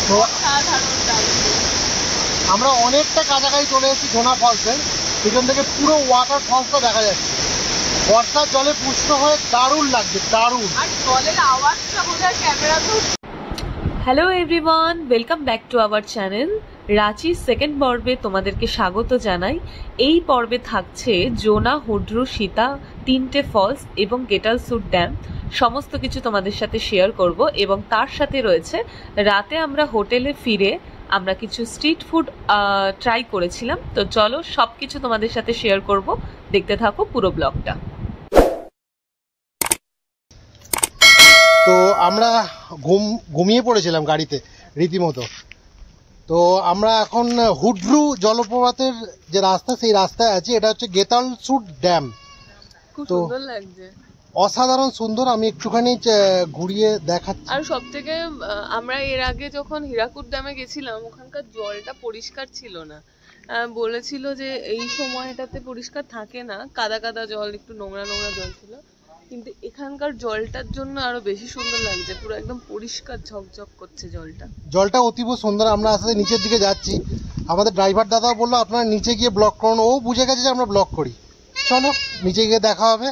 তো আমরা অনেকটা কাছাকাছি চলে এসেছি ঝোনা ফলসের। পিছন থেকে পুরো ওয়াটার ফলসটা দেখা যাচ্ছে। বর্ষার জলে পুষ্ট হয়ে দারুণ লাগছে, দারুণ। আর জলের আওয়াজটা বোঝায় ক্যামেরা তো। Hello everyone, welcome back to our channel. রাঁচির সেকেন্ড পর্বে তোমাদেরকে স্বাগত জানাই। এই পর্বে থাকছে জোনা, হুড্রু, সীতা, তিনটে ফলস এবং গেটালসুট ড্যাম। সমস্ত কিছু তোমাদের সাথে শেয়ার করব এবং তার সাথে রয়েছে রাতে আমরা হোটেলে ফিরে আমরা কিছু স্ট্রিট ফুড ট্রাই করেছিলাম। তো চলো সবকিছু তোমাদের সাথে শেয়ার করব, দেখতে থাকো পুরো ব্লগটা। তো আমরা ঘুমিয়ে পড়েছিলাম গাড়িতে রীতিমতো। তো আমরা এখন হুড্রু জলপ্রপাতের যে রাস্তা, সেই রাস্তায় আছি। এটা হচ্ছে গেতালসুট ড্যাম। খুব তো সুন্দর লাগছে, অসাধারণ সুন্দর। আমি একটুখানি ঘুরিয়ে দেখাচ্ছি। আর সব থেকে আমরা এর আগে যখন হীরাকুদ ড্যামে গেছিলাম ওখানকার জলটা পরিষ্কার ছিল না। বলেছিল যে এই সময়টাতে পরিষ্কার থাকে না, কাদা কাদা জল, একটু নোংরা নোংরা জল ছিল। কিন্তু এখানকার জলটার জন্য আরো বেশি সুন্দর লাগছে, পুরো একদম পরিষ্কার ঝকঝক করছে জলটা। জলটা অতীব সুন্দর। আমরা আস্তে নিচের দিকে যাচ্ছি। আমাদের ড্রাইভার দাদাও বললো আপনারা নিচে গিয়ে ব্লক করুন। ও বুঝে গেছে যে আমরা ব্লক করি। চলো নিচে গিয়ে দেখা হবে।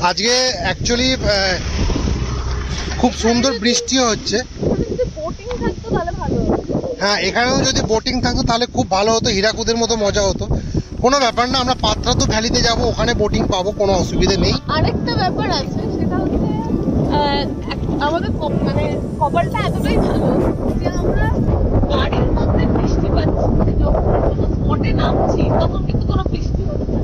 আজকে অ্যাকচুয়ালি খুব সুন্দর বৃষ্টি হচ্ছে। হ্যাঁ, এখানেও যদি বোটিং থাকতো তাহলে খুব ভালো হতো, হীরাকুদের মতো মজা হতো। কোনো ব্যাপার না, আমরা পাত্রাতু ভ্যালিতে যাব, ওখানে বোটিং পাবো, কোনো অসুবিধা নেই। আরেকটা ব্যাপার আছে, সেটা হচ্ছে আমাদের মানে কপালটা এতটাই ভালো যে আমরা গাড়ির মধ্যে বৃষ্টি পাচ্ছি, যখন স্পটে নামছি তখন কিন্তু কোনো বৃষ্টি হচ্ছে না।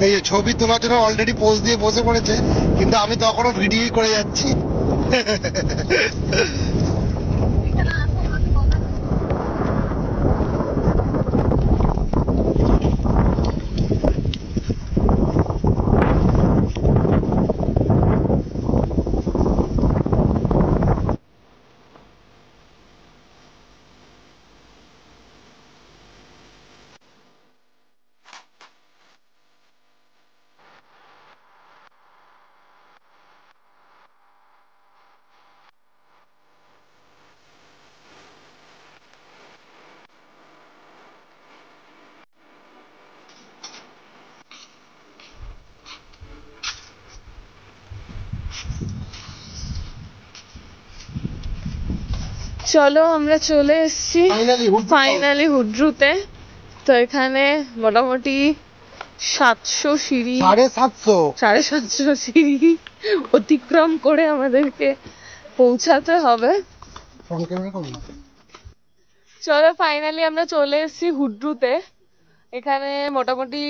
এই যে ছবি তোলার জন্য অলরেডি পোজ দিয়ে বসে পড়েছে, কিন্তু আমি তখনও ভিডিও করে যাচ্ছি। চলো আমরা চলে এসেছি ফাইনালি হুড্রুতে। তো এখানে মোটামুটি 700 সিঁড়ি, 750 সিঁড়ি অতিক্রম করে আমাদেরকে পৌঁছাতে হবে। চলো ফাইনালি আমরা চলে এসেছি হুড্রুতে। এখানে মোটামুটি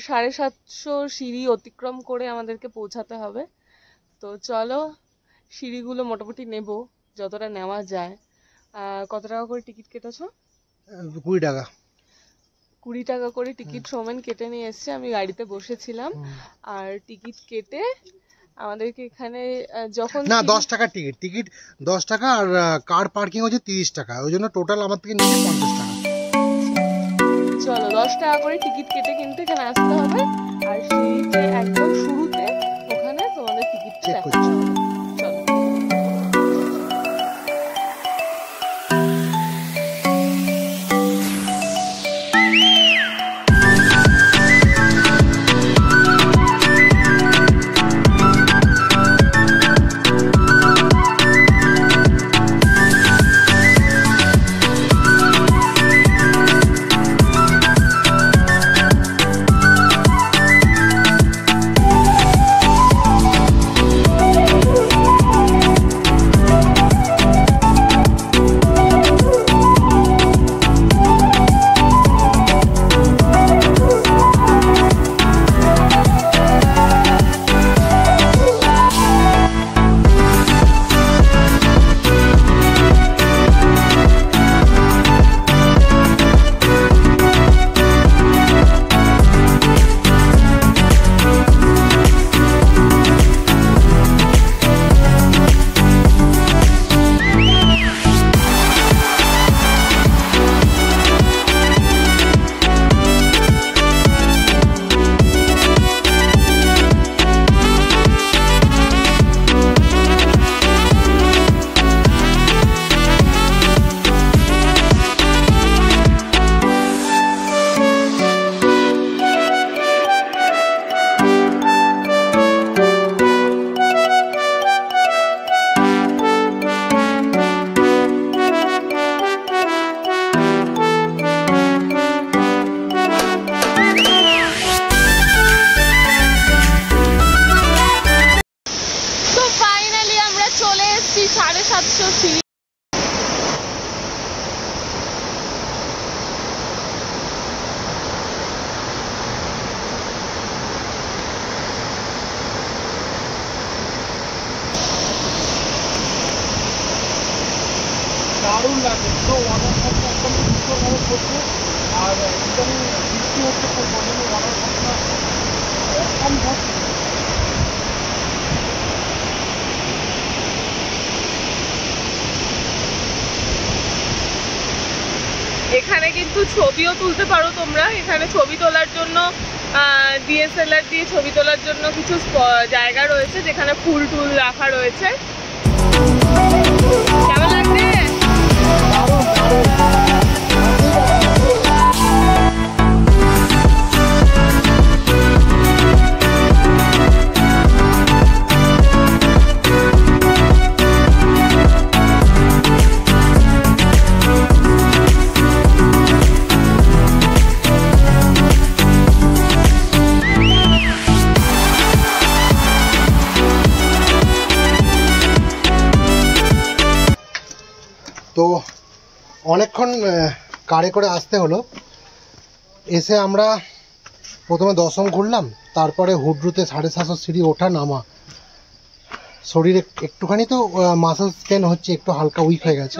750 সিঁড়ি অতিক্রম করে আমাদেরকে পৌঁছাতে হবে। তো চলো সিঁড়িগুলো মোটামুটি নেব যতটা নেওয়া যায়। কত টাকা করে টিকিট কেটেছো? 20 টাকা। 20 টাকা করে টিকিট সমান কেটে নিয়ে এসছে। আমি গাড়িতে বসেছিলাম, আর টিকিট কেটে আমাদেরকে এখানে যখন না 10 টাকা টিকিট 10 টাকা, আর কার পার্কিং হচ্ছে 30 টাকা। ওই জন্য টোটাল আমার থেকে নিয়ে 50 টাকা। চলো 10 টাকা করে টিকিট কেটে কিন্তু এখানে আসতে হবে, আর সিঁড়িতে একদম শুরুতে ওখানে তোমাদের টিকিট চেক করতে হবে। চলো তো ওয়াটারফলটা একদম সুন্দরভাবে করছে। আর ইদানিং বৃষ্টি হচ্ছে, খুব ওয়াটারফলটা অসম্ভব। এখানে কিন্তু ছবিও তুলতে পারো তোমরা। এখানে ছবি তোলার জন্য ডিএসএলআর দিয়ে ছবি তোলার জন্য কিছু জায়গা রয়েছে যেখানে ফুল টুল রাখা রয়েছে। কেমন লাগছে? তো অনেকক্ষণ কারে করে আসতে হলো। এসে আমরা প্রথমে দশম ঘুরলাম, তারপরে হুডরুতে 750 সিঁড়ি ওঠা নামা। শরীরে একটুখানি তো মাসেল স্পেন হচ্ছে, একটু হালকা উইক হয়ে গেছে,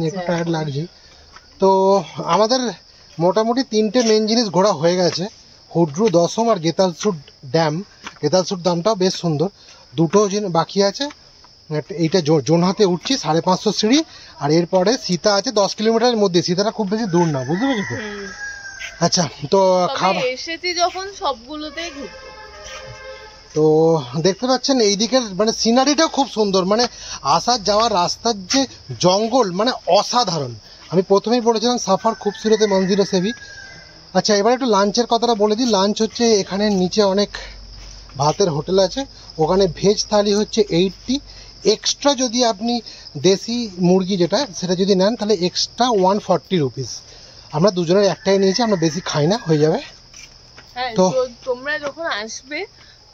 একটু টায়ার্ড লাগছে। তো আমাদের মোটামুটি 3টে মেন জিনিস ঘোরা হয়ে গেছে, হুডরু, দশম আর গেতালসুট ড্যাম। গেতালসুট ড্যামটাও বেশ সুন্দর। দুটো বাকি আছে। এইটা জোনহাতে উঠছি 550 সিঁড়ি, আর এরপরে সীতা আছে 10 কিলোমিটারের মধ্যে। সীতাটা খুব বেশি দূর না, বুঝতে পেরেছো? আচ্ছা, তো খাবার এসেছি যখন সবগুলোতেই ঘুরতে। তো দেখতে পাচ্ছেন এই দিকের মানে সিনারিটাও খুব সুন্দর, মানে আসার যাওয়ার রাস্তার যে জঙ্গল মানে অসাধারণ। আমি প্রথমেই বলেছিলাম সাফার খুবসুরতে মঞ্জিল সেবি। আচ্ছা, এবার একটু লাঞ্চের কথাটা বলে দিই। লাঞ্চ হচ্ছে এখানে নিচে অনেক ভাতের হোটেল আছে, ওখানে ভেজ থালি হচ্ছে 80। এক্সট্রা যদি আপনি দেশি মুরগি যেটা সেটা যদি নেন তাহলে এক্সট্রা 140 রুপিস। আমরা দুজনের একটাই নিয়েছি, আমরা বেশি খাই না, হয়ে যাবে। তো তোমরা যখন আসবে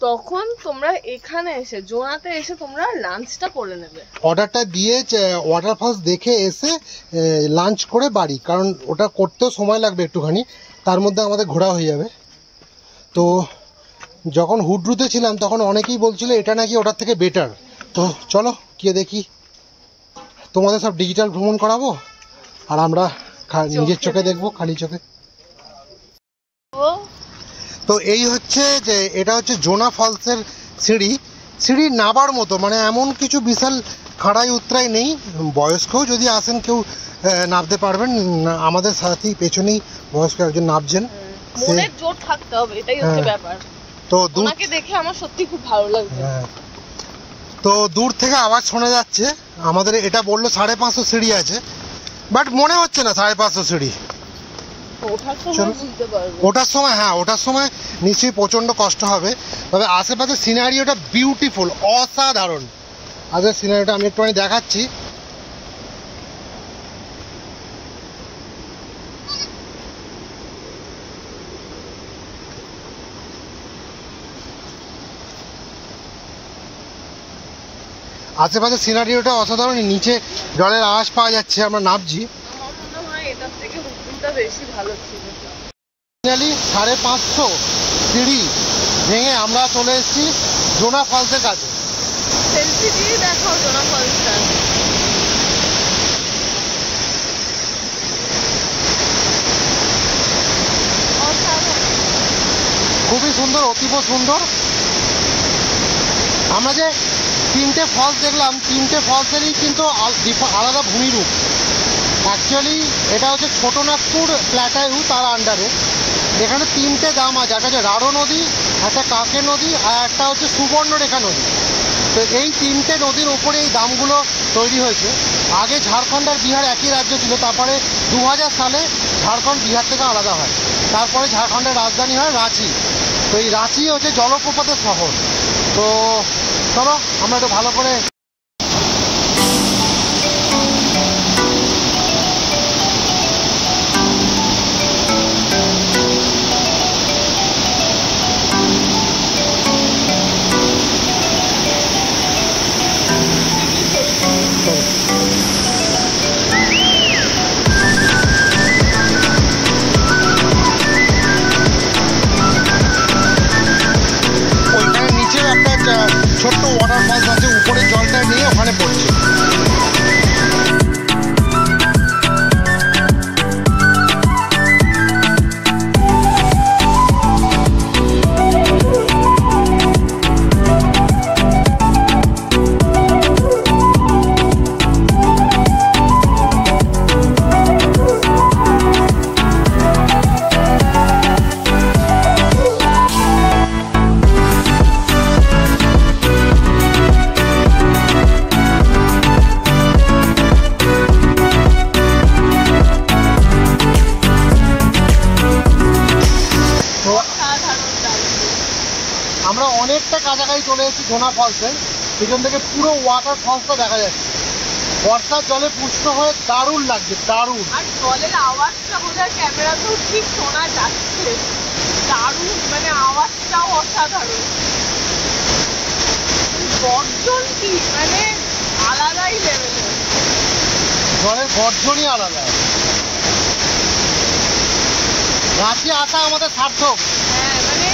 তখন তোমরা এখানে এসে জোনাতে এসে তোমরা লাঞ্চটা করে নেবে। অর্ডারটা দিয়ে ওয়াটারফলস দেখে এসে লাঞ্চ করে বাড়ি, কারণ ওটা করতেও সময় লাগবে একটুখানি, তার মধ্যে আমাদের ঘোরা হয়ে যাবে। তো যখন হুডরুতে ছিলাম তখন অনেকেই বলছিল এটা নাকি ওটার থেকে বেটার। তো চলো গিয়ে দেখি, তোমাদের সব ডিজিটাল ভ্রমণ করাবো আর আমরা নিজের চোখে দেখবো, খালি চোখে। তো এই হচ্ছে যে এটা হচ্ছে জোনা ফলসের সিঁড়ি। সিঁড়ি নাবার মতো, মানে এমন কিছু বিশাল খাড়াই উতরাই নেই। বয়স্কও যদি আসেন কেউ নামতে পারবেন। আমাদের সাথেই পেছনেই বয়স্ক একজন নামছেন। মনের জোর থাকতে হবে, এটাই হচ্ছে ব্যাপার। তো তোমাকে দেখে আমার সত্যি খুব ভালো লাগছে। তো দূর থেকে আওয়াজ শোনা যাচ্ছে। আমাদের এটা বললো 550 সিঁড়ি আছে, বাট মনে হচ্ছে না 550 সিঁড়ি। ওঠার সময় হ্যাঁ, ওঠার সময় নিশ্চয়ই প্রচন্ড কষ্ট হবে, তবে আশেপাশে সিনারিওটা বিউটিফুল, অসাধারণ। আগে সিনারিওটা আমি একটুখানি দেখাচ্ছি। আশেপাশে সিনারিওটা অসাধারণ। নিচে জলের আওয়াজ পাওয়া যাচ্ছে, আমরা নামছি। আমার মনে হয় এটার থেকে হুডরুটা বেশি ভালো ছিল। ফাইনালি 550 সিঁড়ি ভেঙে আমরা চলে এসেছি জোনা ফলসের কাছে। সেলফি দিয়ে দেখো জোনা ফলসটা। খুবই সুন্দর, অতীব সুন্দর। আমরা যে 3টে ফলস দেখলাম, 3টে ফলসেরই কিন্তু আলাদা ভূমিরূপ। অ্যাকচুয়ালি এটা হচ্ছে ছোটনাগপুর প্ল্যাটাইউ, তার আন্ডারে। এখানে 3টে দাম আছে, একটা হচ্ছে রাঢ় নদী, একটা কাকে নদী, আর একটা হচ্ছে সুবর্ণরেখা নদী। তো এই 3টে নদীর উপরে এই দামগুলো তৈরি হয়েছে। আগে ঝাড়খণ্ড আর বিহার একই রাজ্য ছিল, তারপরে 2000 সালে ঝাড়খণ্ড বিহার থেকে আলাদা হয়। তারপরে ঝাড়খণ্ডের রাজধানী হয় রাঁচি। তো এই রাঁচি হচ্ছে জলপ্রপাতের শহর। তো চলো আমরা একটু ভালো করে ছোট্ট ওয়াটারফলস আছে, উপরে জলটা নিয়ে ওখানে পড়ছে। অনেকটা কাছাকাছি চলে এসেছি জোনা ফলসের। পিছন থেকে পুরো ওয়াটার ফলসটা দেখা যাচ্ছে, বর্ষার জলে পুষ্ট হয়ে দারুণ লাগছে, দারুণ। আর জলের আওয়াজটা বোধহয় ক্যামেরাতেও ঠিক শোনা যাচ্ছে, দারুণ, মানে আওয়াজটাও অসাধারণ। গর্জন কি মানে আলাদাই লেভেলের, জলের গর্জনই আলাদা। রাঁচি আসা আমাদের সার্থক। হ্যাঁ মানে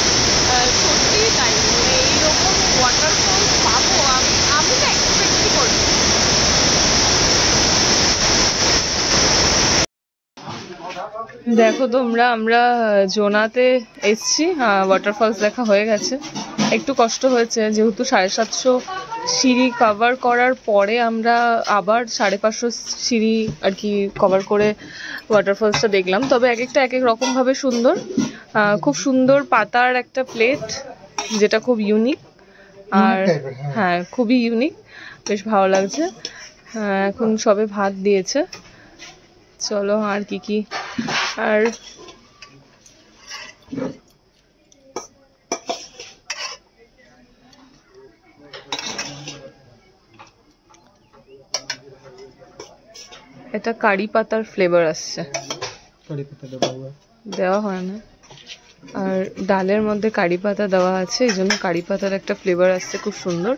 সত্যিই তাই, মানে এইরকম ওয়াটারফল পাবো আমি না এক্সপেক্টই করি। দেখো তোমরা, আমরা জোনাতে এসছি, ওয়াটারফলস দেখা হয়ে গেছে। একটু কষ্ট হয়েছে যেহেতু 750 সিঁড়ি কভার করার পরে আমরা আবার 550 সিঁড়ি আর কি কভার করে ওয়াটারফলসটা দেখলাম। তবে এক একটা এক এক রকমভাবে সুন্দর, খুব সুন্দর পাতার একটা প্লেট যেটা খুব ইউনিক, আর হ্যাঁ খুবই ইউনিক, বেশ ভালো লাগছে। এখন সবে ভাত দিয়েছে। চলো আর কি কি, আর এটা কারি পাতার ফ্লেভার আসছে, দেওয়া হয় না, আর ডালের মধ্যে কারি পাতা দেওয়া আছে, এই জন্য কারি পাতার একটা ফ্লেভার আসছে, খুব সুন্দর,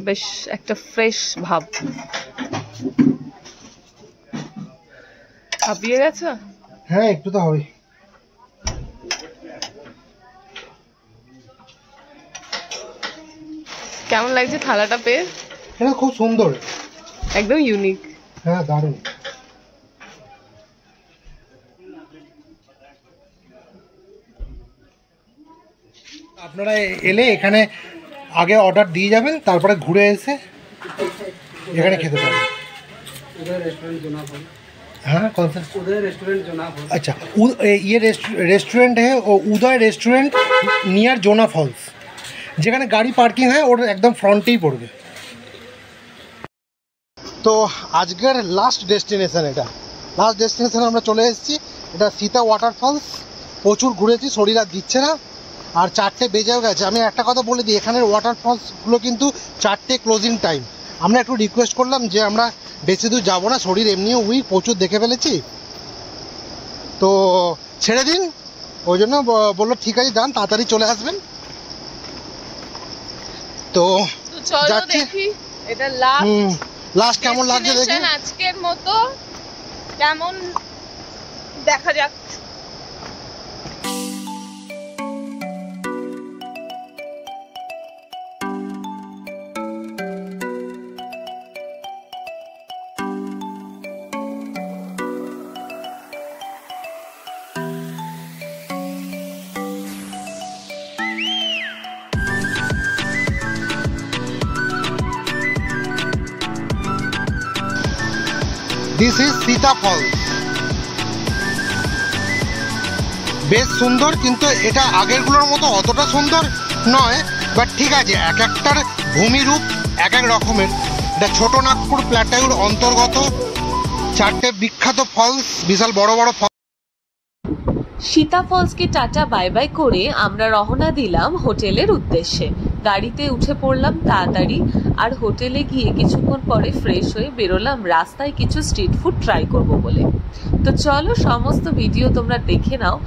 বেশ একটা ফ্রেশ ভাব। হাঁপিয়ে গেছো? হ্যাঁ একটু তো হবে। কেমন লাগছে থালাটা পেয়ে? এটা খুব সুন্দর, একদম ইউনিক। হ্যাঁ দারুণ। আপনারা এলে এখানে আগে অর্ডার দিয়ে যাবেন, তারপরে ঘুরে এসে এখানে খেতে পারবেন। हाँ कौन सा? उदय रेस्टोरेंट जोना फॉल्स। अच्छा ये रेस्टोरेंट है उदय रेस्टोरेंट नियर जोना फॉल्स, যেখানে গাড়ি পার্কিং হয় ওর একদম ফ্রন্টেই পড়বে। তো আজকের লাস্ট ডেস্টিনেশন, এটা লাস্ট ডেস্টিনেশনে আমরা চলে এসেছি। এটা সীতা ওয়াটারফলস। প্রচুর ঘুরেছি, শরীর আর দিচ্ছে না, আর 4টে বেজেও গেছে। আমি একটা কথা বলে দিই, এখানের ওয়াটারফলসগুলো কিন্তু 4টে ক্লোজিং টাইম। আমরা একটু রিকোয়েস্ট করলাম যে আমরা বেশি দূর যাবো না, শরীর এমনিও উইক, প্রচুর দেখে ফেলেছি, তো ছেড়ে দিন। ওই জন্য বললো ঠিক আছে যান, তাড়াতাড়ি চলে আসবেন। তো চলো দেখি এটা লাস্ট কেমন লাগছে দেখি আজকের মতো, কেমন দেখা যাক। This is Sita falls. বেশ সুন্দর, কিন্তু এটা আগেরগুলোর মতো অতটা সুন্দর নয়, বাট ঠিক আছে, এক একটার ভূমিরূপ এক এক রকমের। এটা ছোট নাগপুর প্ল্যাটাউর অন্তর্গত 4টে বিখ্যাত ফলস, বিশাল বড় বড় ফলস। সীতা ফলসকে টাটা বাই বাই করে আমরা রওনা দিলাম হোটেলের উদ্দেশ্যে। গাড়িতে উঠে পড়লাম তাড়াতাড়ি, আর হোটেলে গিয়ে কিছুক্ষণ পরে ফ্রেশ হয়ে বেরোলাম রাস্তায় কিছু স্ট্রিট ফুড ট্রাই করব বলে। তো চলো সমস্ত ভিডিও তোমরা দেখে নাও,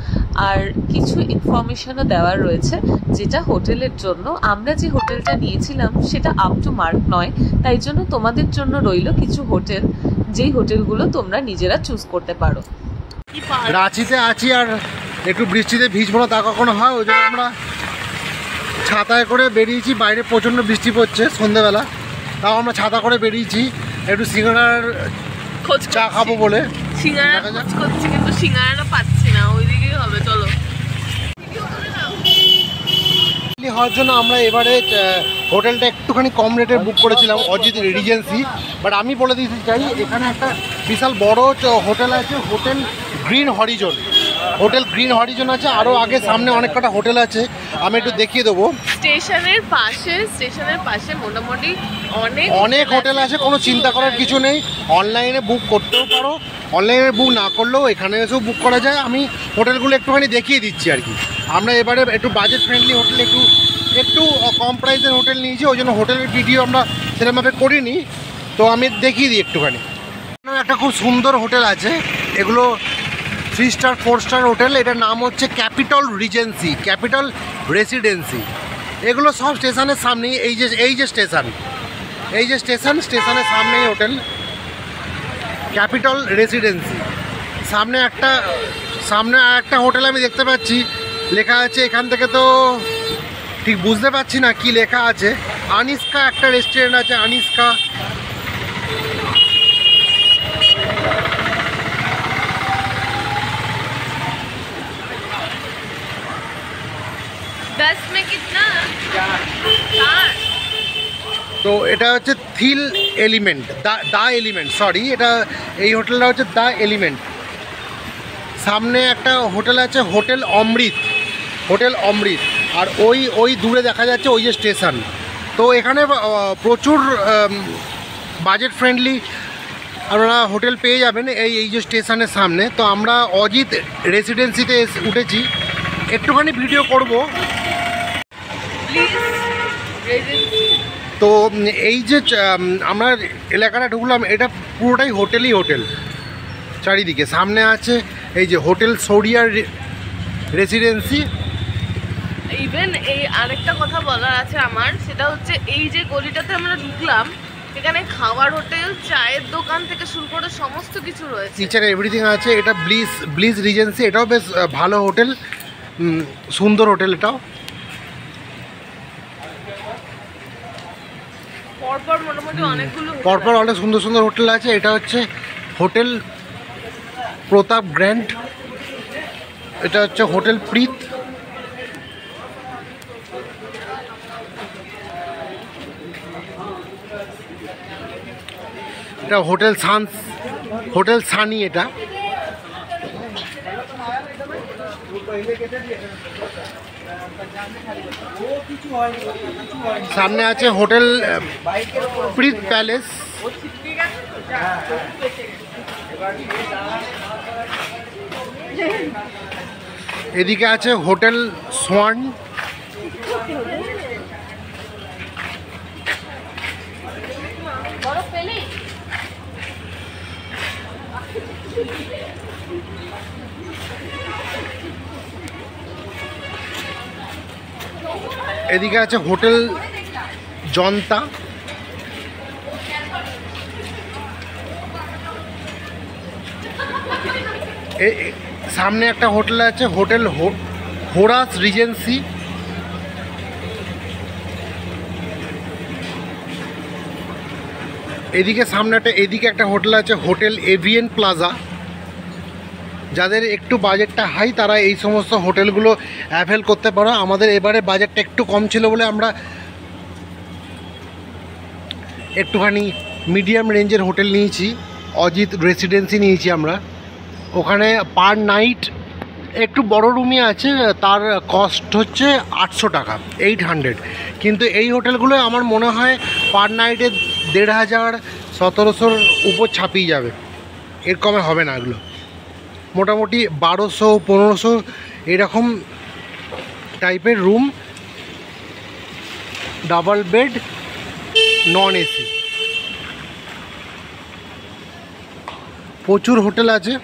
আর কিছু ইনফরমেশনও দেওয়ার রয়েছে, যেটা হোটেলের জন্য। আমরা যে হোটেলটা নিয়েছিলাম সেটা আপ টু মার্ক নয়, তাই জন্য তোমাদের জন্য রইল কিছু হোটেল, যেই হোটেলগুলো তোমরা নিজেরা চুজ করতে পারো। রাঁচিতে আছি আর একটু বৃষ্টিতে ভিজবো না তা কখনো হয়, ওই জন্য আমরা ছাতায় করে বেরিয়েছি। বাইরে প্রচণ্ড বৃষ্টি পড়ছে সন্ধ্যেবেলা, তাও আমরা ছাতা করে বেরিয়েছি একটু সিঙ্গাড়ার চা খাবো বলে। সিঙ্গাড়া খোঁজ করছি কিন্তু সিঙ্গাড়াটা পাচ্ছি না, ওইদিকেই হবে। চলো হওয়ার জন্য আমরা এবারে হোটেলটা একটুখানি কম রেটে বুক করেছিলাম, অজিত রিজেন্সি। বাট আমি বলে দিতে চাই, এখানে একটা বিশাল বড় হোটেল আছে, hotel green Harijan. Hotel green Harijan আছে, আরও আগে সামনে অনেক কটা হোটেল আছে, আমি একটু দেখিয়ে দেবো। স্টেশনের পাশে মোটামুটি অনেক হোটেল আছে, কোনো চিন্তা করার কিছু নেই। অনলাইনে বুক করতেও পারো, অনলাইনে বুক না করলেও এখানে এসেও বুক করা যায়। আমি হোটেলগুলো একটুখানি দেখিয়ে দিচ্ছি আর কি। আমরা এবারে একটু বাজেট ফ্রেন্ডলি হোটেল, একটু কম প্রাইসের হোটেল নিয়েছি, ওই জন্য হোটেলের ভিডিও আমরা সেরকমভাবে করিনি। তো আমি দেখিয়ে দিই একটুখানি। একটা খুব সুন্দর হোটেল আছে, এগুলো 3 স্টার 4 স্টার হোটেল। এটার নাম হচ্ছে ক্যাপিটাল রিজেন্সি, ক্যাপিটাল রেসিডেন্সি। এগুলো সব স্টেশনের সামনেই, এই যে স্টেশনের সামনেই হোটেল ক্যাপিটাল রেসিডেন্সি। সামনে আর একটা হোটেল আমি দেখতে পাচ্ছি, লেখা আছে এখান থেকে তো ঠিক বুঝতে পারছি না কি লেখা আছে। আনিস্কা একটা রেস্টুরেন্ট আছে, আনিস্কা। তো এটা হচ্ছে থিল এলিমেন্ট, দা এলিমেন্ট, সরি, এই হোটেলটা হচ্ছে দা এলিমেন্ট। সামনে একটা হোটেল আছে হোটেল অমৃত, আর ওই দূরে দেখা যাচ্ছে ওই যে স্টেশন। তো এখানে প্রচুর বাজেট ফ্রেন্ডলি আপনারা হোটেল পেয়ে যাবেন এই যে স্টেশনের সামনে। তো আমরা অজিত রেসিডেন্সিতে উঠেছি, একটুখানি ভিডিও করব। তো এই যে আমরা এলাকাটা ঢুকলাম, এটা পুরোটাই হোটেল চারিদিকে। সামনে আছে এই যে হোটেল সৌরিয়ার রেসিডেন্সি। ইভেন এই আরেকটা কথা বলার আছে আমার, সেটা হচ্ছে এই যে গলিটাতে আমরা ঢুকলাম, এখানে খাবার হোটেল, চায়ের দোকান থেকে শুরু করে সমস্ত কিছু রয়েছে, কিচেন এভরিথিং আছে। এটা ব্লিস রিজেন্সি, এটাও বেশ ভালো হোটেল, সুন্দর হোটেল। এটাও পরপর মোটামুটি অনেকগুলো অনেক সুন্দর হোটেল আছে। এটা হচ্ছে হোটেল প্রতাপ গ্র্যান্ড, এটা হচ্ছে হোটেল প্রীত। এটা হোটেল সানি। এটা সামনে আছে হোটেল প্রীত প্যালেস। এদিকে আছে হোটেল সোয়ান। এদিকে আছে হোটেল জনতা। সামনে একটা হোটেল আছে হোটেল হোরাস রিজেন্সি। এদিকে একটা হোটেল আছে হোটেল এভিয়েন প্লাজা। যাদের একটু বাজেটটা হাই তারা এই সমস্ত হোটেলগুলো অ্যাভেল করতে পারো। আমাদের এবারে বাজেটটা একটু কম ছিল বলে আমরা একটুখানি মিডিয়াম রেঞ্জের হোটেল নিয়েছি, অজিত রেসিডেন্সি নিয়েছি আমরা। ওখানে পার নাইট একটু বড় রুমই আছে, তার কস্ট হচ্ছে 800 টাকা, 800। কিন্তু এই হোটেলগুলো আমার মনে হয় পার নাইটে 1500 1700 উপর ছাপিয়ে যাবে, এর কমে হবে না। এগুলো মোটামুটি 1200 1500 এরকম টাইপের room, double bed, non AC. প্রচুর হোটেল আছে।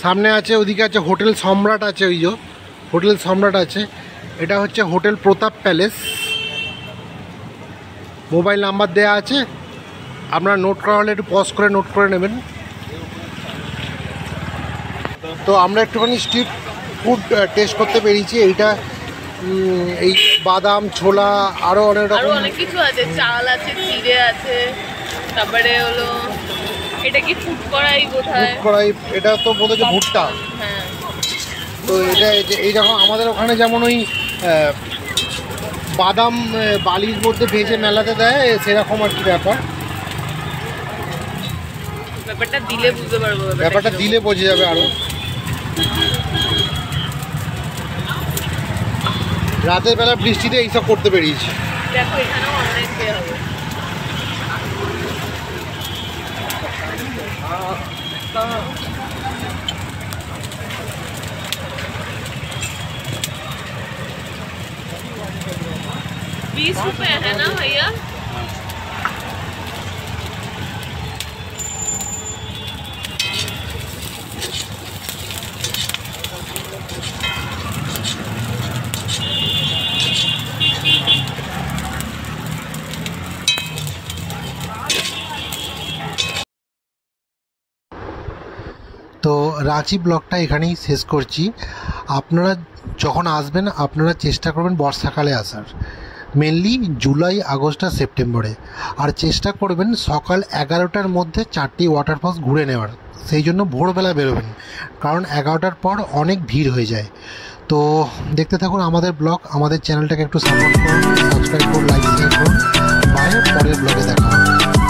সামনে আছে, ওদিকে আছে হোটেল সম্রাট আছে, ওই যে হোটেল সম্রাট আছে। এটা হচ্ছে হোটেল প্রতাপ প্যালেস। মোবাইল নাম্বার দেওয়া আছে, আপনারা নোট করা হলে একটু পজ করে নোট করে নেবেন। তো আমরা একটুখানি স্ট্রিট ফুড টেস্ট করতে পেরেছি। এইটা এই বাদাম, ছোলা, আরও অনেক রকম অনেক কিছু আছে, চাল আছে, চিড়ে আছে, তারপরে হলো এটা কি ফুড কড়াই বোধহয়, ফুড কড়াই, এটা তো বোধহয় ভুট্টা। হ্যাঁ, তো এটা এইরকম আমাদের ওখানে যেমন ওই বাদাম বালির মধ্যে ভেজে মেলাতে দেয়, সেরকম আর কি ব্যাপার। ব্যাপারটা দিলে বুঝতে পারবো, ব্যাপারটা দিলে বোঝা যাবে আরো। রাতের বেলা বৃষ্টিতে এইসব করতে পেরিয়েছি। দেখো এখানেও অনলাইন পে হবে। ₹20 है ना भैया? তো রাঁচি ব্লগটা এখানেই শেষ করছি। আপনারা যখন আসবেন আপনারা চেষ্টা করবেন বর্ষাকালে আসার, মেনলি জুলাই, আগস্ট আর সেপ্টেম্বরে। আর চেষ্টা করবেন সকাল 11টার মধ্যে 4টি ওয়াটারফলস ঘুরে নেওয়ার। সেই জন্য ভোরবেলা বেরোবেন, কারণ 11টার পর অনেক ভিড় হয়ে যায়। তো দেখতে থাকুন আমাদের ব্লগ, আমাদের চ্যানেলটাকে একটু সাপোর্ট করুন, সাবস্ক্রাইব করুন, লাইক শেয়ার করুন। পরের ব্লগে দেখা হবে।